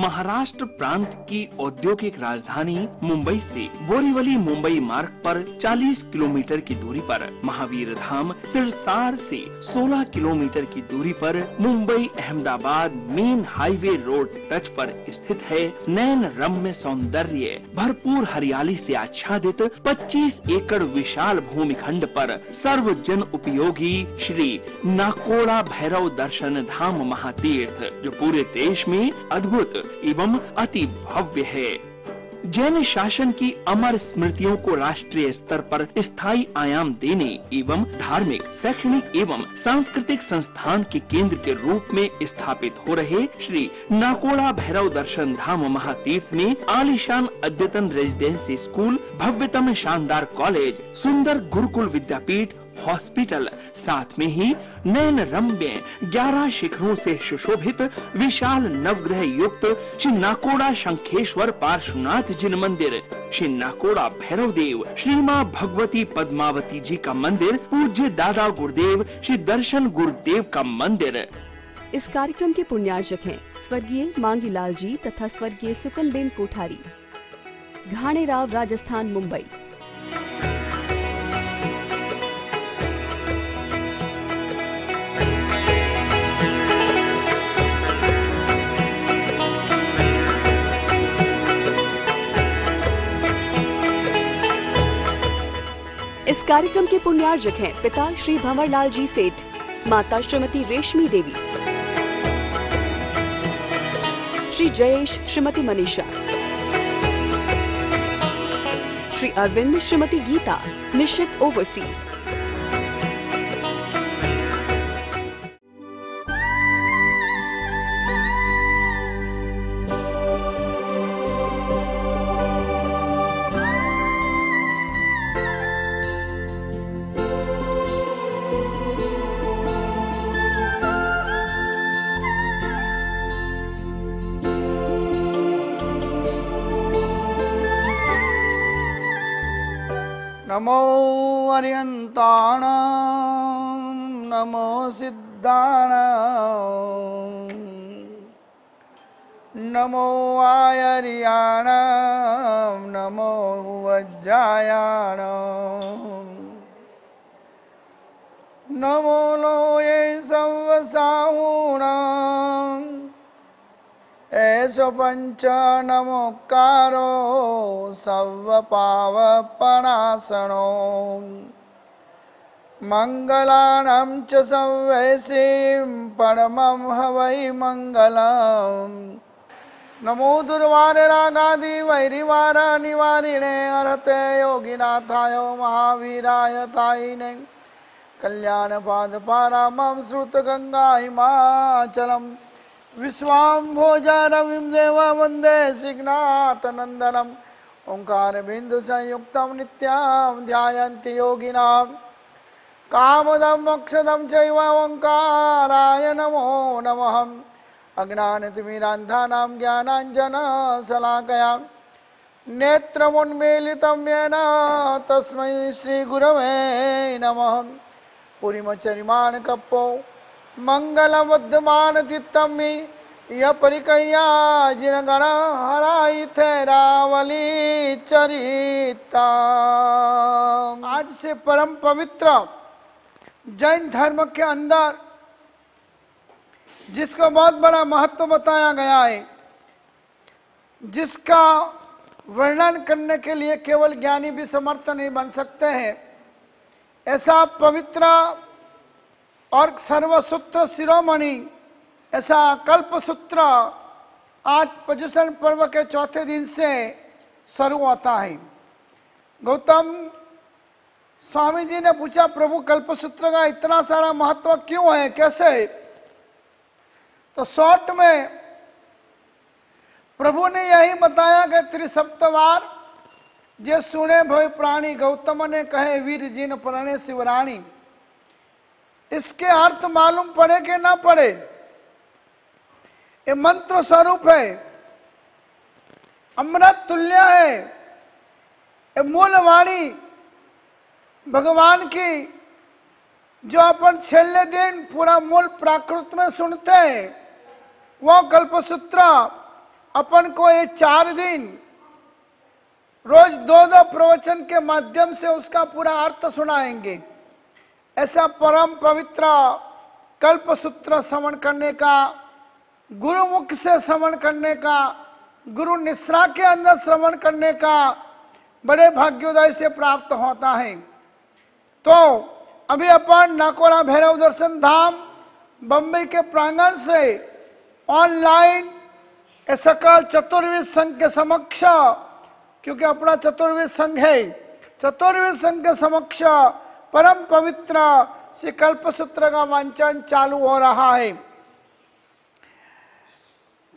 महाराष्ट्र प्रांत की औद्योगिक राजधानी मुंबई से बोरीवली मुंबई मार्ग पर 40 किलोमीटर की दूरी पर, महावीर धाम सिरसार से 16 किलोमीटर की दूरी पर, Mumbai Ahmedabad main highway road touch पर स्थित है नयन रम्य सौंदर्य भरपूर हरियाली से आच्छादित 25 एकड़ विशाल भूमिखंड पर सर्व जन उपयोगी श्री नाकोड़ा भैरव दर्शन धाम महातीर्थ, जो पूरे देश में अद्भुत एवं अति भव्य है। जैन शासन की अमर स्मृतियों को राष्ट्रीय स्तर पर स्थायी आयाम देने एवं धार्मिक, शैक्षणिक एवं सांस्कृतिक संस्थान के केंद्र के रूप में स्थापित हो रहे श्री नाकोड़ा भैरव दर्शन धाम महातीर्थ में आलीशान अद्यतन रेजिडेंसी स्कूल, भव्यतम शानदार कॉलेज, सुंदर गुरुकुल विद्यापीठ, हॉस्पिटल, साथ में ही नयन रम्य 11 शिखरों से सुशोभित विशाल नवग्रह युक्त श्री नाकोड़ा शंखेश्वर पार्श्वनाथ जिन मंदिर, श्री नाकोड़ा भैरव देव, श्री माँ भगवती पद्मावती जी का मंदिर, पूज्य दादा गुरुदेव श्री दर्शन गुरुदेव का मंदिर। इस कार्यक्रम के पुण्यार्चक हैं स्वर्गीय मांगीलाल जी तथा स्वर्गीय सुकनबेन कोठारी, घाणेराव, राजस्थान, मुंबई। इस कार्यक्रम के पुण्यार्चक हैं पिता श्री भंवरलाल जी सेठ, माता श्रीमती रेशमी देवी, श्री जयेश, श्रीमती मनीषा, श्री अरविंद, श्रीमती गीता, निश्चित ओवरसीज। नमो अर्यन्ताणां नमो सिद्धाणां नमो आयर्याणां नमो वज्रायाणां नमो लोये सर्वसाहूणां ऐसो पंच नमोकारो सर्वपावपणासनो मंगलानां च सर्वैसीं परमं हवै मंगलम्। नमो दुर्वाररागादि वैरिवार निवारिणे अर्हते योगिनाथाय महावीराय तायिने कल्याणपादपारामं श्रुतगंगा हिमाचलम् विश्वाम्भोजा रविं देवा वंदे श्रीनाथनंदनम। ओंकार बिंदु संयुक्तम नित्यां ध्यायन्ति योगिनां कामदं मोक्षदं चैव ओंकाराय नमो नमः। अज्ञानतिमिरान्धानां ज्ञानाञ्जनशलाकया नेत्रमुन्मीलितं येन तस्मै श्रीगुरवे नमः। पुरीमचरिमान् कप्पो मंगलवद्यमान चित्तमी यह परिकैया जिनगण हराई थे रावली चरिता। आज से परम पवित्र जैन धर्म के अंदर जिसका बहुत बड़ा महत्व बताया गया है, जिसका वर्णन करने के लिए केवल ज्ञानी भी समर्थ नहीं बन सकते हैं, ऐसा पवित्र और सर्वसूत्र शिरोमणि, ऐसा कल्पसूत्र आज पर्युषण पर्व के चौथे दिन से शुरू होता है। गौतम स्वामी जी ने पूछा, प्रभु कल्पसूत्र का इतना सारा महत्व क्यों है, कैसे? तो शॉर्ट में प्रभु ने यही बताया कि त्रिसप्तवार जे सुने भय प्राणी, गौतम ने कहे वीर जिन प्रणे शिवराणी। इसके अर्थ मालूम पड़े कि ना पड़े, ये मंत्र स्वरूप है, अमृत तुल्य है, ये मूल वाणी भगवान की जो अपन छेले दिन पूरा मूल प्राकृत में सुनते हैं, वो कल्पसूत्र अपन को ये 4 दिन रोज 2-2 प्रवचन के माध्यम से उसका पूरा अर्थ सुनाएंगे। ऐसा परम पवित्र कल्पसूत्र श्रवण करने का, गुरुमुख से श्रवण करने का, गुरु निश्रा के अंदर श्रवण करने का बड़े भाग्योदय से प्राप्त होता है। तो अभी अपन नाकोड़ा भैरव दर्शन धाम बम्बई के प्रांगण से ऑनलाइन सकल चतुर्वेद संघ के समक्ष, क्योंकि अपना चतुर्वेद संघ है, चतुर्वेद संघ के समक्ष परम पवित्र श्री कल्पसूत्र का वांचन चालू हो रहा है।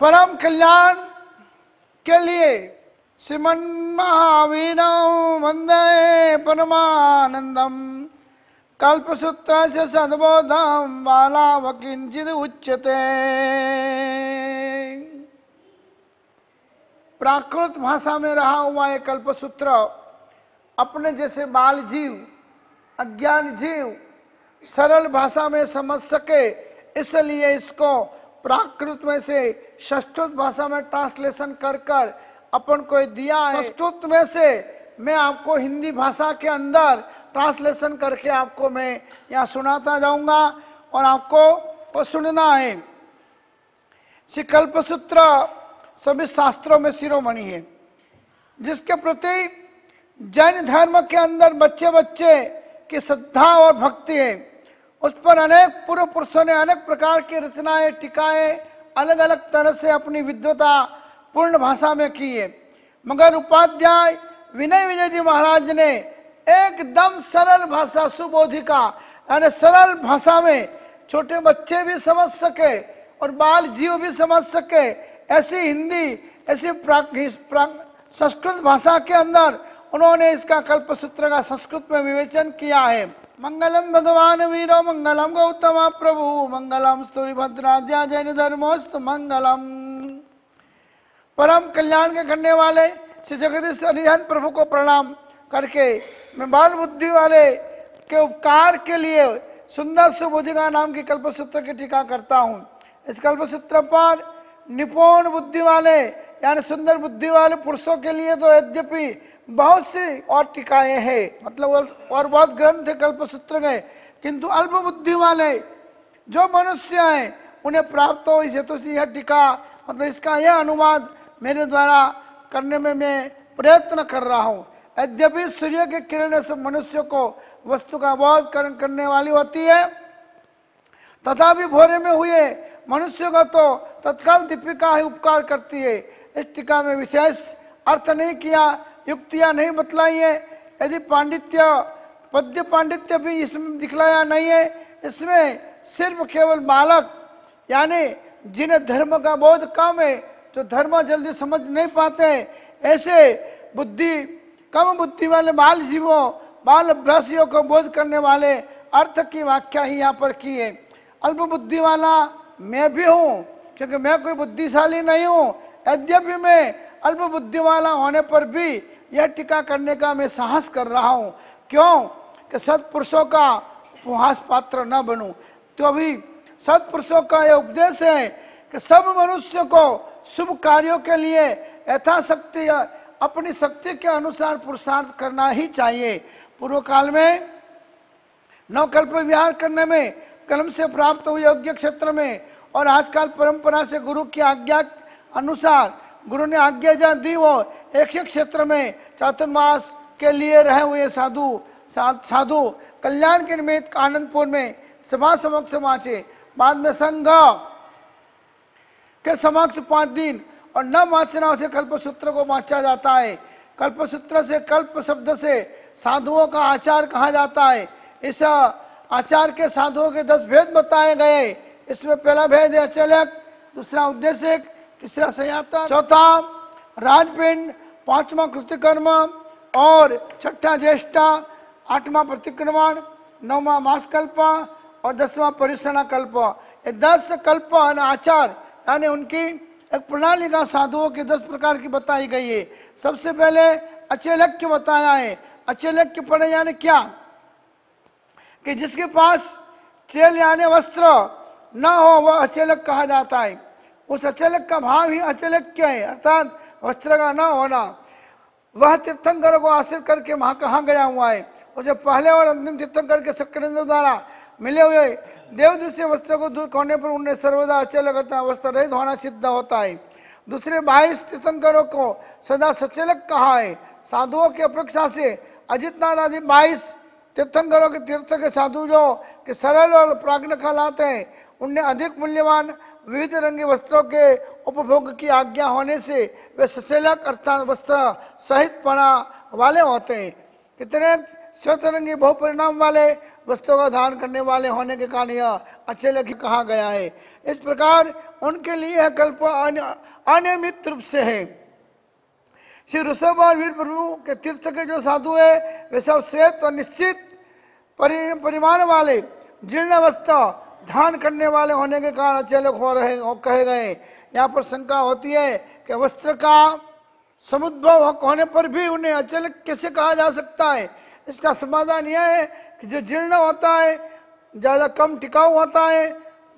परम कल्याण के लिए श्रीमन महावीर वंदे परमानंदम कल्पसूत्र से सद्बोधम बाला किंचित उच्यते। प्राकृत भाषा में रहा हुआ ये कल्पसूत्र अपने जैसे बाल जीव, अज्ञान जीव सरल भाषा में समझ सके, इसलिए इसको प्राकृत में से संस्कृत भाषा में ट्रांसलेशन कर कर अपन को दिया है। संस्कृत में से मैं आपको हिंदी भाषा के अंदर ट्रांसलेशन करके आपको मैं यहाँ सुनाता जाऊंगा और आपको वो सुनना है। श्री कल्पसूत्र सभी शास्त्रों में शिरोमणि है, जिसके प्रति जैन धर्म के अंदर बच्चे बच्चे की श्रद्धा और भक्ति है। उस पर अनेक पूर्व पुरुषों ने अनेक प्रकार की रचनाएं, टीकाएं अलग अलग तरह से अपनी विद्वता पूर्ण भाषा में की है। मगर उपाध्याय विनय विजय जी महाराज ने एकदम सरल भाषा, सुबोधिका यानी सरल भाषा में छोटे बच्चे भी समझ सके और बाल जीव भी समझ सके, ऐसी हिंदी, ऐसी संस्कृत भाषा के अंदर उन्होंने इसका कल्पसूत्र का संस्कृत में विवेचन किया है। मंगलम भगवान वीरो मंगलम गौतम प्रभु मंगलम स्तुतिभद्राद्या जैन धर्मोस्तु मंगलम। परम कल्याण के करने वाले श्री जगदीश हरिहर प्रभु को प्रणाम करके मैं बाल बुद्धि वाले के उपकार के लिए सुंदर सुबोधिका नाम की कल्पसूत्र की टीका करता हूँ। इस कल्पसूत्र पर निपुण बुद्धि वाले यानी सुंदर बुद्धि वाले पुरुषों के लिए तो यद्यपि बहुत सी और टीकाएं हैं, मतलब और बहुत ग्रंथ कल्पसूत्र गए, किंतु अल्प बुद्धि वाले जो मनुष्य हैं उन्हें प्राप्त हो इस हेतु से यह टीका, मतलब इसका यह अनुवाद मेरे द्वारा करने में मैं प्रयत्न कर रहा हूँ। यद्यपि सूर्य की किरणें से मनुष्य को वस्तु का बोध करने वाली होती है, तथापि भोरे में हुए मनुष्य का तो तत्काल दीपिका ही उपकार करती है। इस टीका में विशेष अर्थ नहीं किया, युक्तियां नहीं बतलाई है। यदि पांडित्य, पद्य पांडित्य भी इसमें दिखलाया नहीं है। इसमें सिर्फ केवल बालक यानी जिन्हें धर्म का बोध कम है, जो धर्म जल्दी समझ नहीं पाते, ऐसे बुद्धि कम बुद्धि वाले बाल जीवों, बाल अभ्यासियों को बोध करने वाले अर्थ की व्याख्या ही यहाँ पर की है। अल्प बुद्धि वाला मैं भी हूँ, क्योंकि मैं कोई बुद्धिशाली नहीं हूँ, यद्यपि मैं अल्प बुद्धि वाला होने पर भी यह टीका करने का मैं साहस कर रहा हूँ। क्यों कि सत्पुरुषों का उपहास पात्र न बनूं। तो अभी सत्पुरुषों का यह उपदेश है कि सब मनुष्य को शुभ कार्यों के लिए यथाशक्ति अपनी शक्ति के अनुसार पुरुषार्थ करना ही चाहिए। पूर्व काल में नवकल्प विहार करने में कलम से प्राप्त हुए योग्य क्षेत्र में और आजकल परंपरा से गुरु की आज्ञा अनुसार गुरु ने आज्ञा दी, वो एक क्षेत्र में चातुर्मास के लिए रहे हुए साधु कल्याण के निमित्त आनंदपुर में सभा समक्ष माचे, बाद में संघ के समक्ष 5 दिन और न माचना उसे कल्पसूत्र को माचा जाता है। कल्पसूत्र से कल्प शब्द से साधुओं का आचार कहा जाता है। इस आचार के साधुओं के 10 भेद बताए गए। इसमें पहला भेद है अचलक, दूसरा उद्देश्य, तीसरा संयाता, चौथा राजपिंड, 5वां कृतिकर्म और 6ठा ज्येष्ठा, 8वां प्रतिक्रमण, 9वां मासकल्प और 10वां परिसना कल्प। ये 10 कल्प आचार यानी उनकी एक प्रणाली का साधुओं की 10 प्रकार की बताई गई है। सबसे पहले अचेलक्य बताया है। अचेलक्य पढ़े यानी क्या कि जिसके पास चेल यानी वस्त्र न हो वह अचेलक कहा जाता है। उस अचलक का भाव ही अचलक्य है, अर्थात वस्त्र का न होना। वह तीर्थंकरों को आश्रित करके वहां कहाँ गया हुआ है, उसे पहले और अंतिम तीर्थंकर के सक्रेंद्र द्वारा मिले हुए देवदृश्य वस्त्र को दूर होने पर उन्हें सर्वदा अचलक अर्थात वस्त्र रहित होना सिद्ध होता है। दूसरे 22 तीर्थंकरों को सदा सचलक कहा है। साधुओं की अपेक्षा से अजितनाथ आदि 22 तीर्थंकरों के तीर्थ के साधु जो कि सरल और प्राज्ञ कहलाते हैं, उनने अधिक मूल्यवान विविध रंगी वस्त्रों के उपभोग की आज्ञा होने से वे सचलक अर्थात वस्त्र सहित पना वाले होते हैं। कितने श्वेत रंगी बहुपरिणाम वाले वस्त्रों का धारण करने वाले होने के कारण यह अचलक ही कहा गया है। इस प्रकार उनके लिए यह कल्प अनियमित रूप से है। श्री ऋषभ और वीर प्रभु के तीर्थ के जो साधु है वे सब श्वेत और निश्चित परिमाण वाले जीर्ण वस्त्र धारण करने वाले होने के कारण अचलक हो रहे कहे गए। यहाँ पर शंका होती है कि वस्त्र का समुद्भव होने पर भी उन्हें अचलक कैसे कहा जा सकता है। इसका समाधान यह है कि जो जीर्ण होता है, ज़्यादा कम टिकाऊ होता है,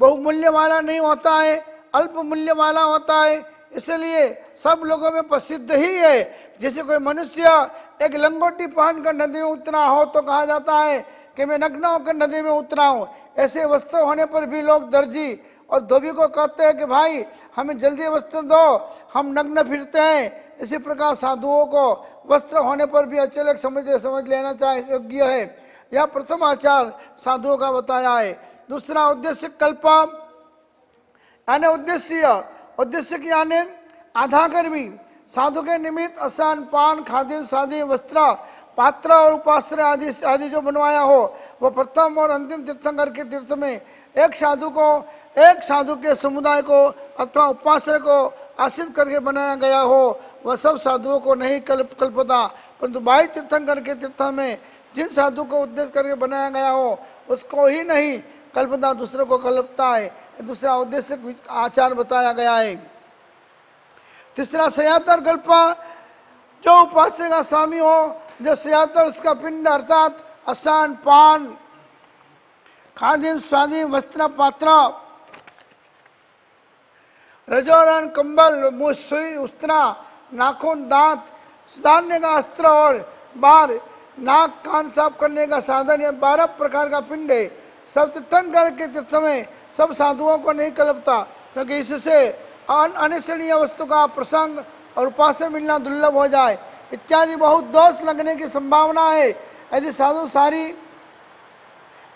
बहुमूल्य वाला नहीं होता है, अल्प मूल्य वाला होता है, इसलिए सब लोगों में प्रसिद्ध ही है। जैसे कोई मनुष्य एक लंगोटी पहनकर नदी में उतरा हो तो कहा जाता है कि मैं नग्न होकर नदी में उतरा हूँ। ऐसे वस्त्र होने पर भी लोग दर्जी और धोबी को कहते हैं कि भाई हमें जल्दी वस्त्र दो, हम नग्न फिरते हैं। इसी प्रकार साधुओं को वस्त्र होने पर भी अचलक समझ लेना चाहिए योग्य है। यह प्रथम आचार साधुओं का बताया है। दूसरा उद्देश्य कल्प यानी उद्देश्य की यानी आधा कर्मी साधु के निमित्त असान पान खाद्य सादी वस्त्र पात्र और उपाश्रय आदि जो बनवाया हो वह प्रथम और अंतिम तीर्थंकर के तीर्थ में एक साधु के समुदाय को अथवा उपाश्रय को आश्रित करके बनाया गया हो, वह सब साधुओं को नहीं कल्पता, परंतु 22 तीर्थंकर के तीर्थ में जिन साधु को उद्देश्य करके बनाया गया हो उसको ही नहीं कल्पता, दूसरों को कल्पता है। दूसरा उद्देश्य आचार बताया गया है। तीसरा सयातर कल्प, जो उपास्य का स्वामी हो, जो सयातर उसका पिंड अर्थात असान पान खादिम स्वादिम वस्त्र पात्र रजोरण कंबल मुँह सुई उस्त्रा नाखून दांत सुधारने का अस्त्र और बार नाक कान साफ करने का साधन, यह 12 प्रकार का पिंड है। सब तीर्थंकर के तीर्थ में सब साधुओं को नहीं कल्पता, क्योंकि इससे अनिश्चनीय वस्तु का प्रसंग और उपास्य मिलना दुर्लभ हो जाए इत्यादि बहुत दोष लगने की संभावना है। यदि साधु सारी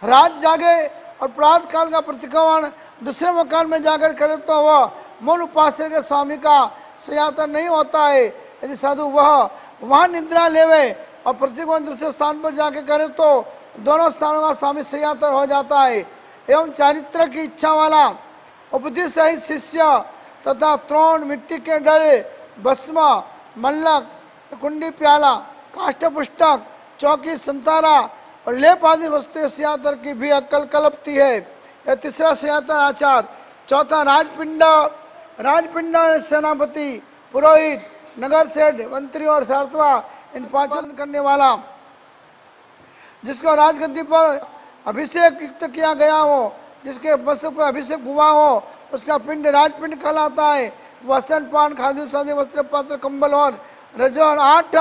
रात जागे और प्रातः काल का प्रतिक्रमण दूसरे मकान में जाकर करे तो वह मूल उपास्य के स्वामी का सयातर नहीं होता है। यदि साधु वह निद्रा लेवे और प्रतिक्रमण दूसरे स्थान पर जाके करे तो दोनों स्थानों का स्वामी सयातर हो जाता है। एवं चारित्र की इच्छा वाला उपदेश सहित शिष्य तथा त्रोण मिट्टी के डले भस्म मल्लक कुंडी प्याला काष्ठ पुस्तक चौकी संतारा और लेप आदि वस्तु सयातर की भी अक्कल कल्पती है। यह तीसरा सयातर आचार। चौथा राजपिंड सेनापति पुरोहित नगर सेठ मंत्री और सारथवा इन पांचों करने वाला जिसको राजगद्दी पर अभिषेक युक्त किया गया हो, जिसके वस्त्र पर अभिषेक हुआ हो, उसका पिंड राजपिंड कहलाता है। वसन पान खाद्य सादे वस्त्र पात्र कंबल और रजोण 8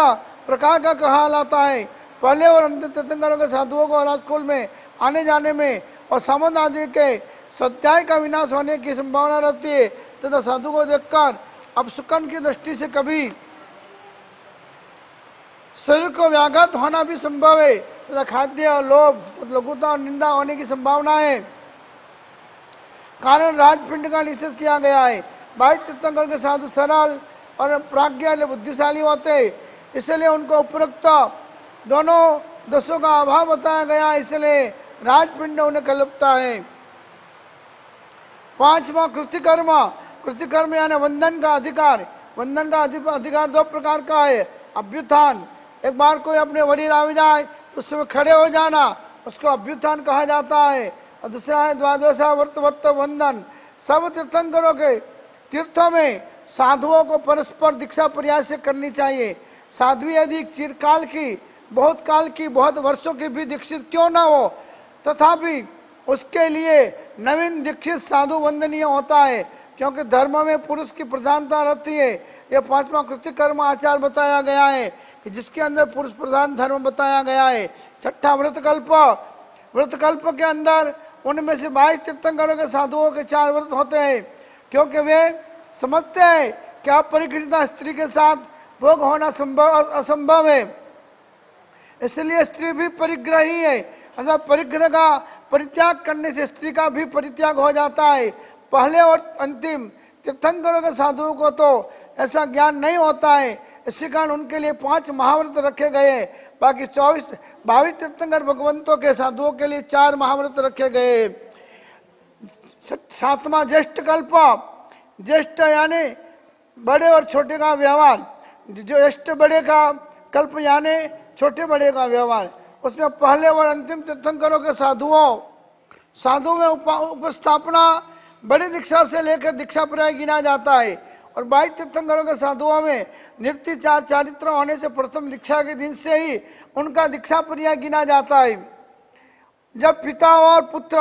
प्रकार का कहलाता है। पहले और अंतिम तीर्थंकरों के साधुओं को राजकुल में आने जाने में और सामंत आदि के स्वाध्याय का विनाश होने की संभावना रहती है तथा साधु को देखकर अपसुकन की दृष्टि से कभी शरीर को व्याघात होना भी संभव है तथा खाद्य और लोभ लघुता और निंदा होने की संभावना है, कारण राजपिंड का निषेध किया गया है। 22 तीर्थंकर के साधु सरल और प्राज्ञ बुद्धिशाली होते, इसलिए उनको उपरोक्त दोनों दोषों का अभाव बताया गया, इसलिए राजपिंड उन्हें कल्पता है। 5वां कृतिकर्म यानी वंदन का अधिकार। वंदन का अधिकार 2 प्रकार का है। अभ्युत्थान, एक बार कोई अपने वरील आ जाए उस समय खड़े हो जाना, उसको अभ्युत्थान कहा जाता है। और दूसरा है द्वादशा वर्त वंदन। सब तीर्थंकरों के तीर्थों में साधुओं को परस्पर दीक्षा प्रयास करनी चाहिए। साध्वी यदि चिरकाल की बहुत काल की बहुत वर्षों की भी दीक्षित क्यों ना हो, तथापि उसके लिए नवीन दीक्षित साधु वंदनीय होता है, क्योंकि धर्म में पुरुष की प्रधानता रहती है। यह 5वां कृत्य कर्म आचार बताया गया है कि जिसके अंदर पुरुष प्रधान धर्म बताया गया है। 6ठा व्रतकल्प, व्रतकल्प के अंदर उनमें से 22 तीर्थंकरों के साधुओं के 4 व्रत होते हैं, क्योंकि वे समझते हैं कि अपरिग्रहिता स्त्री के साथ भोग होना असंभव है, इसलिए स्त्री भी परिग्रही है। अतः परिग्रह का परित्याग करने से स्त्री का भी परित्याग हो जाता है। पहले और अंतिम तीर्थंकरों के साधुओं को तो ऐसा ज्ञान नहीं होता है, इसी कारण उनके लिए 5 महाव्रत रखे गए। बाकी 22 तीर्थंकर भगवंतों के साधुओं के लिए 4 महाव्रत रखे गए। 7वां ज्येष्ठ कल्प, ज्येष्ठ यानी बड़े और छोटे का व्यवहार। जो ज्येष्ठ बड़े का कल्प यानी छोटे बड़े का व्यवहार, उसमें पहले और अंतिम तीर्थंकरों के साधु में उपस्थापना बड़ी दीक्षा से लेकर दीक्षा पर्याय गिना जाता है। और 22 तीर्थंकरों के साधुओं में निर्तिचार चारित्र होने से प्रथम दीक्षा के दिन से ही उनका दीक्षा पर्याय गिना जाता है। जब पिता और पुत्र,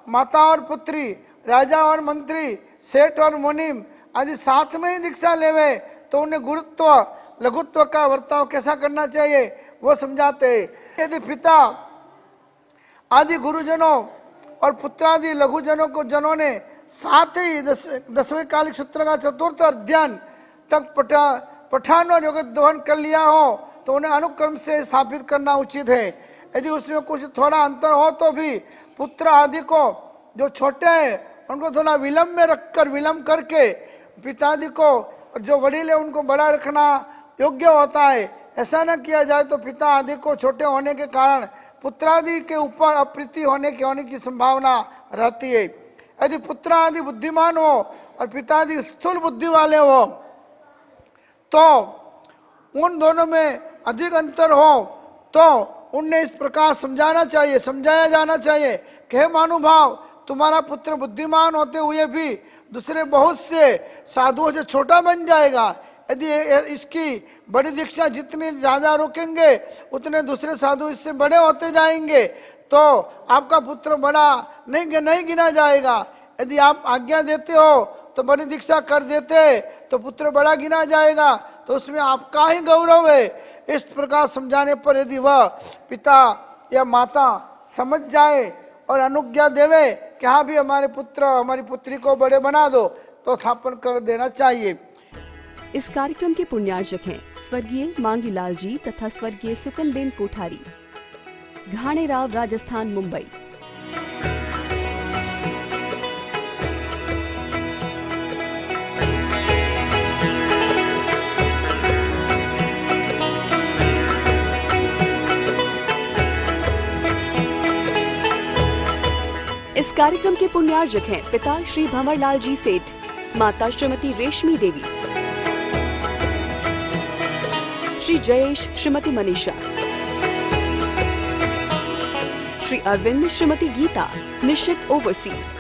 माता और पुत्री, राजा और मंत्री, सेठ और मुनिम आदि साथ में ही दीक्षा लेवे तो उन्हें गुरुत्व लघुत्व का वर्ताव कैसा करना चाहिए वो समझाते हैं। यदि पिता आदि गुरुजनों और पुत्रादि लघुजनों को जनों ने साथ ही 10वें कालिक सूत्र का 4th अध्ययन तक पठान और योगोद्वहन कर लिया हो तो उन्हें अनुक्रम से स्थापित करना उचित है। यदि उसमें कुछ थोड़ा अंतर हो तो भी पुत्र आदि को जो छोटे हैं उनको थोड़ा विलंब में रखकर विलंब करके पितादि को और जो वडील है उनको बड़ा रखना योग्य होता है। ऐसा न किया जाए तो पिता आदि को छोटे होने के कारण पुत्रादि के ऊपर अप्रीति होने की संभावना रहती है। यदि पुत्र आदि बुद्धिमान हो और पितादि स्थूल बुद्धि वाले हो तो उन दोनों में अधिक अंतर हो तो उन्हें इस प्रकार समझाया जाना चाहिए कि हे महानुभाव, तुम्हारा पुत्र बुद्धिमान होते हुए भी दूसरे बहुत से साधुओं से छोटा बन जाएगा। यदि इसकी बड़ी दीक्षा जितनी ज्यादा रोकेंगे उतने दूसरे साधु इससे बड़े होते जाएंगे तो आपका पुत्र बड़ा नहीं गिना जाएगा। यदि आप आज्ञा देते हो तो बड़ी दीक्षा कर देते तो पुत्र बड़ा गिना जाएगा, तो उसमें आपका ही गौरव है। इस प्रकार समझाने पर यदि वह पिता या माता समझ जाए और अनुज्ञा देवे कि हाँ भी हमारे पुत्र हमारी पुत्री को बड़े बना दो तो स्थापन कर देना चाहिए। इस कार्यक्रम के पुण्यार्जक हैं स्वर्गीय मांगीलाल जी तथा स्वर्गीय सुकनबेन कोठारी, घाणेराव, राजस्थान, मुंबई। इस कार्यक्रम के पुण्यार्जक हैं पिता श्री भंवरलाल जी सेठ, माता श्रीमती रेशमी देवी, श्री जयेश, श्रीमती मनीषा, श्री अरविंद, श्रीमती गीता, निश्चित ओवरसीज।